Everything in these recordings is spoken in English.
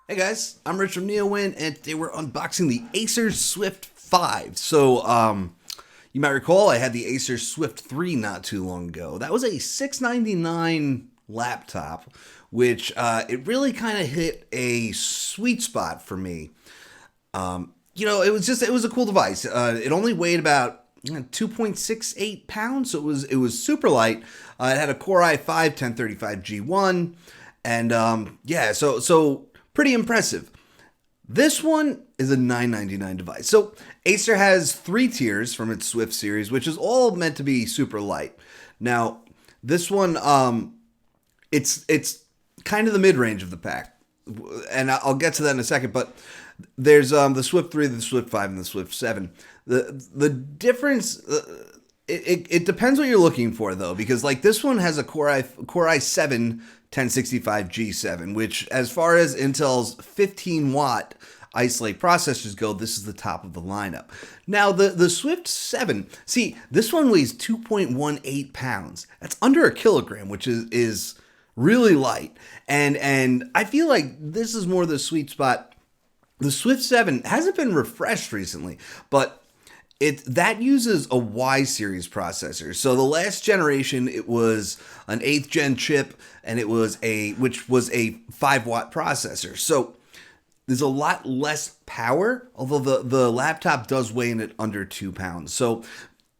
Hey guys, I'm Rich from NeoWin, and today we're unboxing the Acer Swift 5. You might recall I had the Acer Swift 3 not too long ago. That was a $699 laptop, which it really kind of hit a sweet spot for me. It was a cool device. It only weighed about 2.68 pounds, so it was super light. It had a Core i5 1035G1, and so pretty impressive. This one is a $999 device. So Acer has three tiers from its Swift series, which is all meant to be super light. Now, this one, it's kind of the mid range of the pack, and I'll get to that in a second. But there's the Swift 3, the Swift 5, and the Swift 7. The difference. It depends what you're looking for though, because like this one has a Core i7 1065G7, which as far as Intel's 15-watt Ice Lake processors go, this is the top of the lineup. Now the Swift 7, see, this one weighs 2.18 pounds. That's under a kilogram, which is really light. And I feel like this is more the sweet spot. The Swift 7 hasn't been refreshed recently, but that uses a Y series processor. So the last generation, it was an 8th gen chip, and which was a 5-watt processor. So there's a lot less power, although the laptop does weigh in at under 2 pounds. So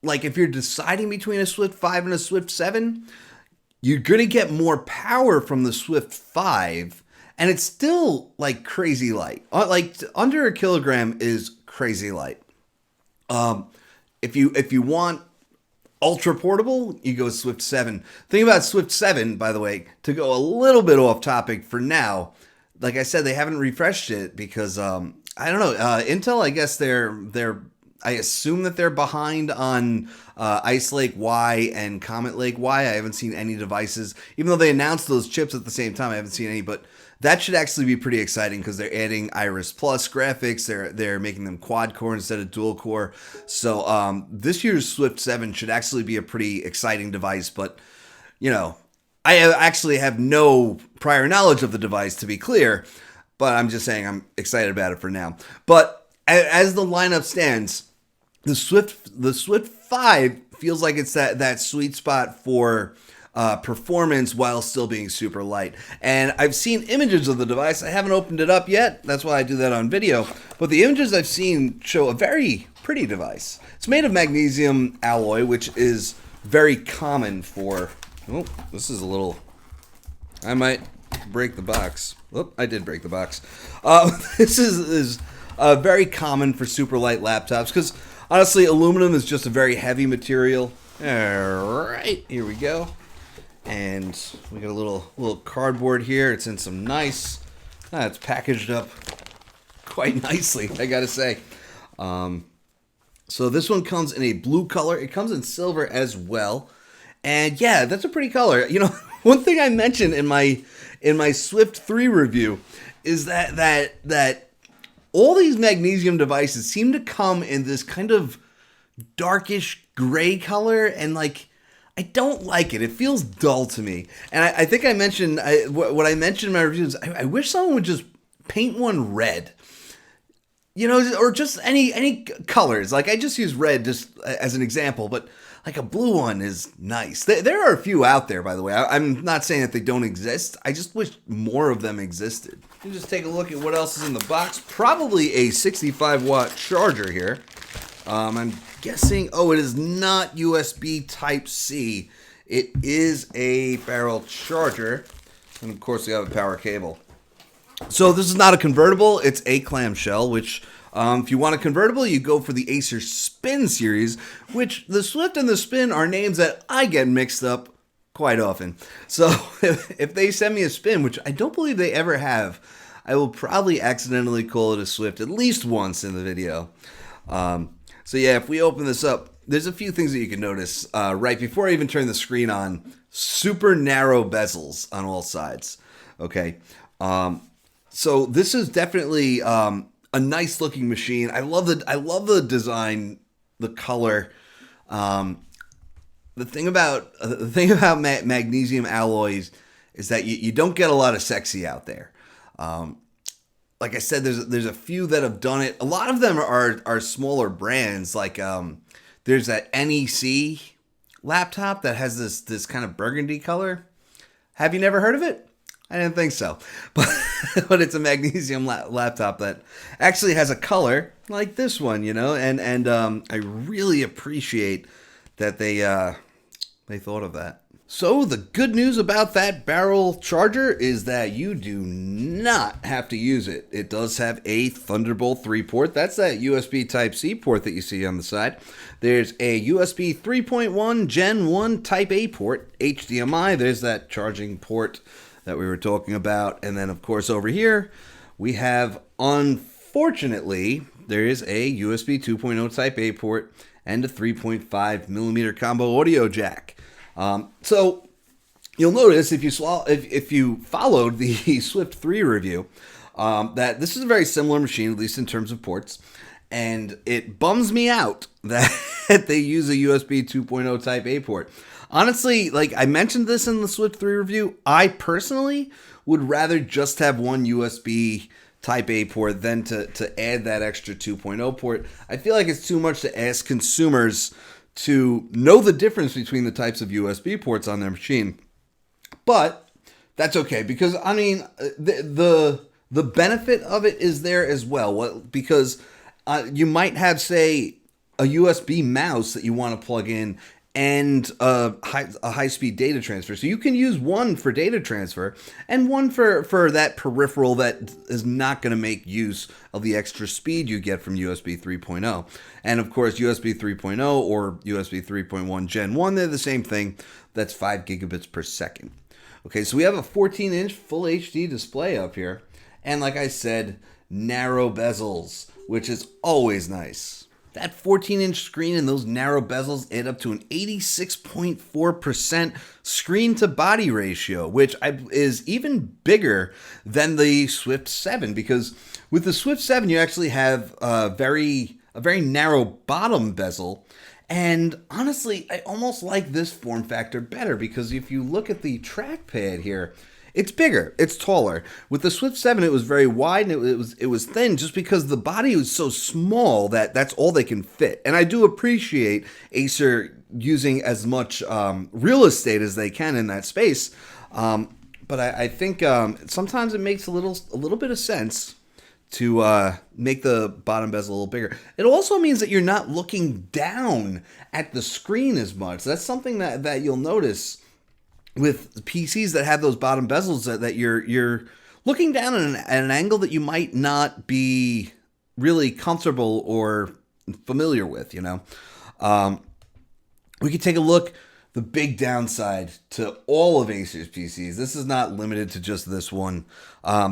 like if you're deciding between a Swift 5 and a Swift 7, you're gonna get more power from the Swift 5, and it's still like crazy light. Like under a kilogram is crazy light. If you want ultra portable, you go Swift 7. Thing about Swift 7, by the way, to go a little bit off topic for now, like I said, they haven't refreshed it because I don't know. Intel, I guess I assume that they're behind on Ice Lake Y and Comet Lake Y. I haven't seen any devices, even though they announced those chips at the same time. I haven't seen any, but that should actually be pretty exciting because they're adding Iris Plus graphics. They're making them quad core instead of dual core. So this year's Swift 7 should actually be a pretty exciting device. But I actually have no prior knowledge of the device, to be clear. But I'm just saying I'm excited about it for now. But as the lineup stands, the Swift 5 feels like it's that sweet spot for performance while still being super light. And I've seen images of the device. I haven't opened it up yet. That's why I do that on video. But the images I've seen show a very pretty device. It's made of magnesium alloy, which is very common for... Oh, this is a little... I might break the box. Oh, I did break the box. This is very common for super light laptops because honestly, aluminum is just a very heavy material. All right, here we go. And we got a little cardboard here. It's in some nice... it's packaged up quite nicely, I gotta say. So this one comes in a blue color. It comes in silver as well. And yeah, that's a pretty color. One thing I mentioned in my Swift 3 review is that all these magnesium devices seem to come in this kind of darkish gray color, and like I don't like it. It feels dull to me. And I think I mentioned what I mentioned in my reviews. I wish someone would just paint one red. Or just any colors. Like I just use red just as an example, but like a blue one is nice. There are a few out there, by the way. I'm not saying that they don't exist. I just wish more of them existed. You just take a look at what else is in the box. Probably a 65-watt charger here. I'm guessing, it is not USB Type-C. It is a barrel charger. And of course, we have a power cable. So this is not a convertible. It's a clamshell, which if you want a convertible, you go for the Acer Spin series, which the Swift and the Spin are names that I get mixed up quite often. So if they send me a Spin, which I don't believe they ever have, I will probably accidentally call it a Swift at least once in the video. So yeah, if we open this up, there's a few things that you can notice right before I even turn the screen on. Super narrow bezels on all sides. Okay. So this is definitely a nice looking machine. I love the design, the color. The thing about magnesium alloys is that you don't get a lot of sexy out there. like I said, there's a few that have done it. A lot of them are smaller brands. Like there's that NEC laptop that has this kind of burgundy color. Have you never heard of it? I didn't think so, but it's a magnesium laptop that actually has a color like this one, and I really appreciate that they thought of that. So the good news about that barrel charger is that you do not have to use it. It does have a Thunderbolt 3 port. That's that USB Type-C port that you see on the side. There's a USB 3.1 Gen 1 Type-A port, HDMI. There's that charging port that we were talking about. And then, of course, over here, we have, unfortunately, there is a USB 2.0 Type-A port and a 3.5 millimeter combo audio jack. So you'll notice if you followed the Swift 3 review, that this is a very similar machine, at least in terms of ports, and it bums me out that they use a USB 2.0 Type-A port. Honestly, like I mentioned this in the Swift 3 review, I personally would rather just have one USB Type-A port than to add that extra 2.0 port. I feel like it's too much to ask consumers to know the difference between the types of USB ports on their machine. But that's okay, because I mean the benefit of it is there as well. Because you might have, say, a USB mouse that you want to plug in and a high-speed data transfer. So you can use one for data transfer and one for that peripheral that is not going to make use of the extra speed you get from USB 3.0. And of course, USB 3.0 or USB 3.1 Gen 1, they're the same thing. That's 5 gigabits per second. Okay, so we have a 14-inch full HD display up here. And like I said, narrow bezels, which is always nice. That 14-inch screen and those narrow bezels add up to an 86.4% screen-to-body ratio, which is even bigger than the Swift 7, because with the Swift 7, you actually have a very narrow bottom bezel. And honestly, I almost like this form factor better, because if you look at the trackpad here, it's bigger, it's taller. With the Swift 7, it was very wide and it was thin, just because the body was so small that that's all they can fit. And I do appreciate Acer using as much real estate as they can in that space. But I think sometimes it makes a little bit of sense to make the bottom bezel a little bigger. It also means that you're not looking down at the screen as much. That's something that you'll notice with PCs that have those bottom bezels, that you're looking down at an angle that you might not be really comfortable or familiar with, We could take a look. The big downside to all of Acer's PCs, this is not limited to just this one.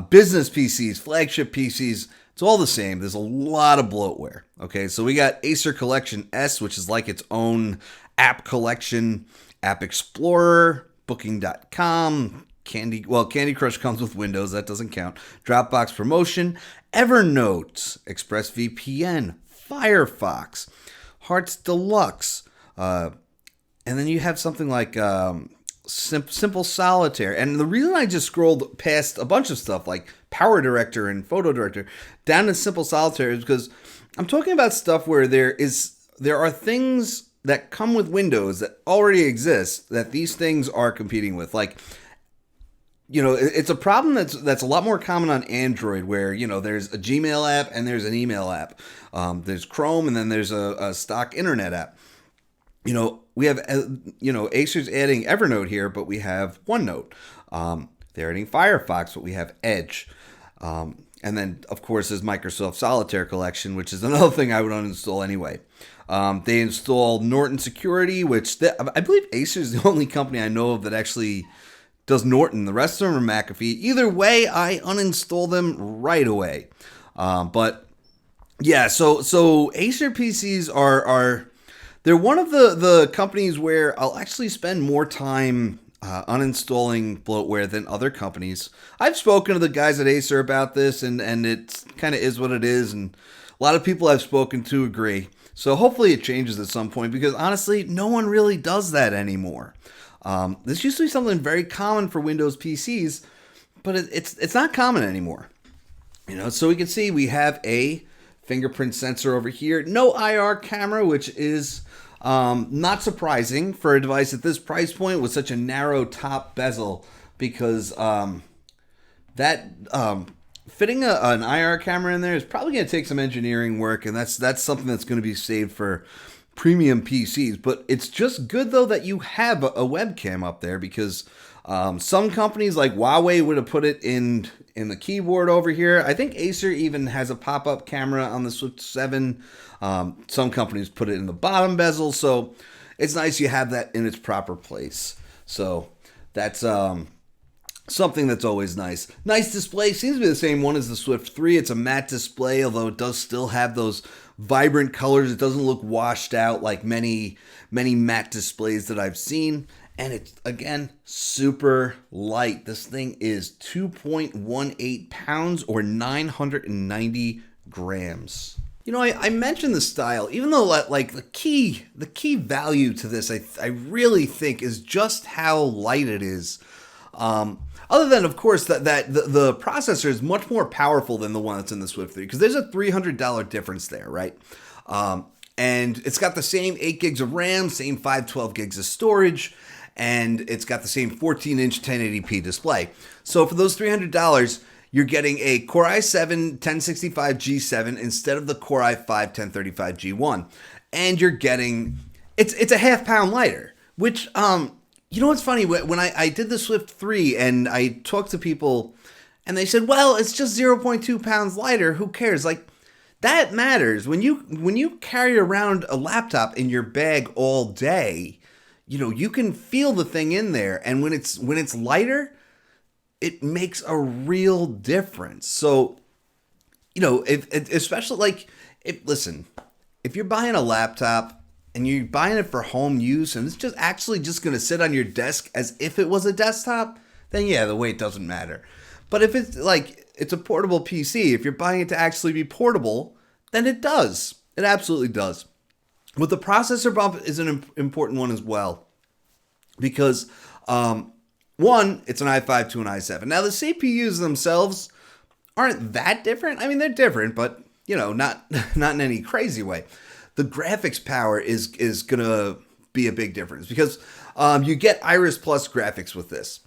Business PCs, flagship PCs, it's all the same. There's a lot of bloatware. Okay, so we got Acer Collection S, which is like its own app collection, App Explorer, Booking.com, Candy Crush comes with Windows, that doesn't count. Dropbox Promotion, Evernote, ExpressVPN, Firefox, Hearts Deluxe, and then you have something like Simple Solitaire. And the reason I just scrolled past a bunch of stuff like Power Director and Photo Director down to Simple Solitaire is because I'm talking about stuff where there are things that come with Windows that already exist that these things are competing with. Like, it's a problem that's a lot more common on Android, where, there's a Gmail app and there's an email app. There's Chrome, and then there's a stock internet app. We have, Acer's adding Evernote here, but we have OneNote. They're adding Firefox, but we have Edge. And then, of course, there's Microsoft Solitaire Collection, which is another thing I would uninstall anyway. They installed Norton Security, which I believe Acer is the only company I know of that actually does Norton. The rest of them are McAfee. Either way, I uninstall them right away. But yeah, so Acer PCs are they're one of the companies where I'll actually spend more time uninstalling bloatware than other companies. I've spoken to the guys at Acer about this, and it kind of is what it is, and a lot of people I've spoken to agree. So hopefully it changes at some point, because honestly, no one really does that anymore. This used to be something very common for Windows PCs, but it's not common anymore. So we can see we have a fingerprint sensor over here. No IR camera, which is not surprising for a device at this price point with such a narrow top bezel, because that fitting an IR camera in there is probably going to take some engineering work, and that's something that's going to be saved for premium PCs. But it's just good though that you have a webcam up there, because some companies like Huawei would have put it in the keyboard over here. I think Acer even has a pop-up camera on the Swift 7. Some companies put it in the bottom bezel, so it's nice you have that in its proper place. So that's something that's always nice. Nice display. Seems to be the same one as the Swift 3. It's a matte display, although it does still have those vibrant colors. It doesn't look washed out like many matte displays that I've seen. And it's, again, super light. This thing is 2.18 pounds or 990 grams. I mentioned the style, even though like the key value to this, I really think, is just how light it is. Other than, of course, that the processor is much more powerful than the one that's in the Swift 3, because there's a $300 difference there, right? And it's got the same 8 gigs of RAM, same 512 gigs of storage, and it's got the same 14-inch 1080p display. So for those $300, you're getting a Core i7 1065G7 instead of the Core i5 1035G1. And you're getting, it's a half pound lighter, which, what's funny? When I did the Swift 3 and I talked to people and they said, well, it's just 0.2 pounds lighter. Who cares? Like, that matters. When you carry around a laptop in your bag all day, you can feel the thing in there. And when it's lighter, it makes a real difference. So, listen, if you're buying a laptop and you're buying it for home use and it's just going to sit on your desk as if it was a desktop, then yeah, the weight doesn't matter. But if it's a portable PC, if you're buying it to actually be portable, then it does. It absolutely does. But the processor bump is an important one as well, because one, it's an i5 to an i7. Now the CPUs themselves aren't that different. I mean, they're different, but not in any crazy way. The graphics power is gonna be a big difference, because you get Iris Plus graphics with this.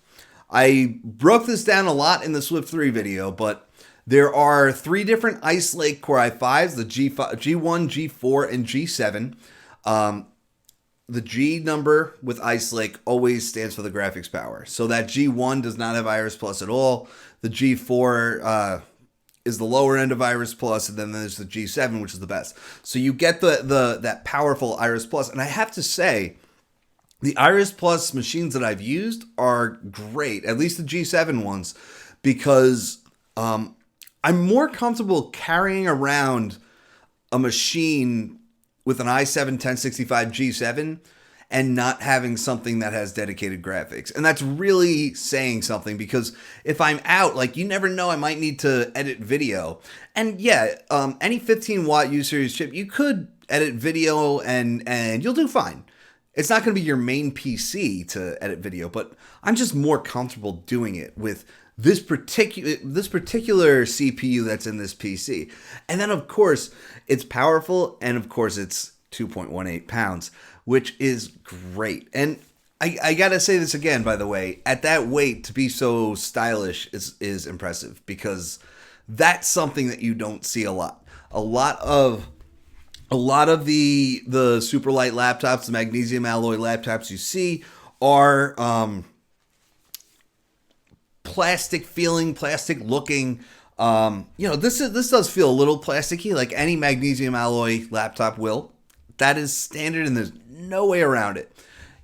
I broke this down a lot in the Swift 3 video, but there are 3 different Ice Lake Core i5s, the G1, G4, and G7. The G number with Ice Lake always stands for the graphics power. So that G1 does not have Iris Plus at all. The G4 is the lower end of Iris Plus, and then there's the G7, which is the best. So you get that powerful Iris Plus, and I have to say, the Iris Plus machines that I've used are great, at least the G7 ones, because I'm more comfortable carrying around a machine with an i7 1065 G7 and not having something that has dedicated graphics. And that's really saying something, because if I'm out, you never know, I might need to edit video. And yeah, any 15 watt U-series chip, you could edit video and you'll do fine. It's not going to be your main PC to edit video, but I'm just more comfortable doing it with this particular CPU that's in this PC. And then, of course, it's powerful, and of course, it's 2.18 pounds, which is great. And I gotta say this again, by the way, at that weight, to be so stylish is impressive, because that's something that you don't see a lot. A lot of the super light laptops, the magnesium alloy laptops you see are plastic feeling, plastic looking. This does feel a little plasticky, like any magnesium alloy laptop will. That is standard, and there's no way around it.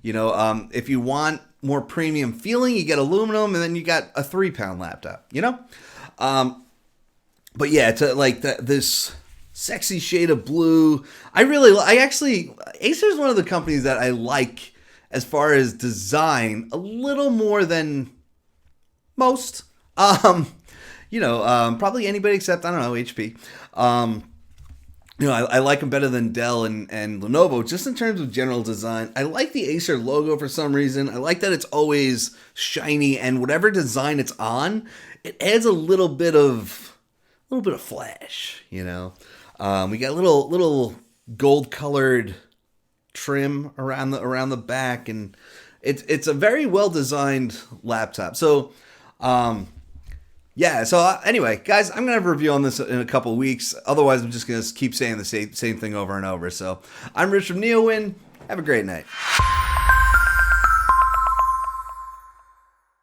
If you want more premium feeling, you get aluminum, and then you got a 3-pound laptop. But yeah, it's this sexy shade of blue. Acer is one of the companies that I like as far as design a little more than most. Probably anybody except, I don't know, HP. I like them better than Dell and Lenovo, just in terms of general design. I like the Acer logo for some reason. I like that it's always shiny, and whatever design it's on, it adds a little bit of little bit of flash, you know. We got little gold colored trim around the back, and it's a very well designed laptop. So yeah, so anyway, guys, I'm gonna have a review on this in a couple of weeks. Otherwise, I'm just gonna keep saying the same thing over and over. So I'm Rich from NeoWin. Have a great night.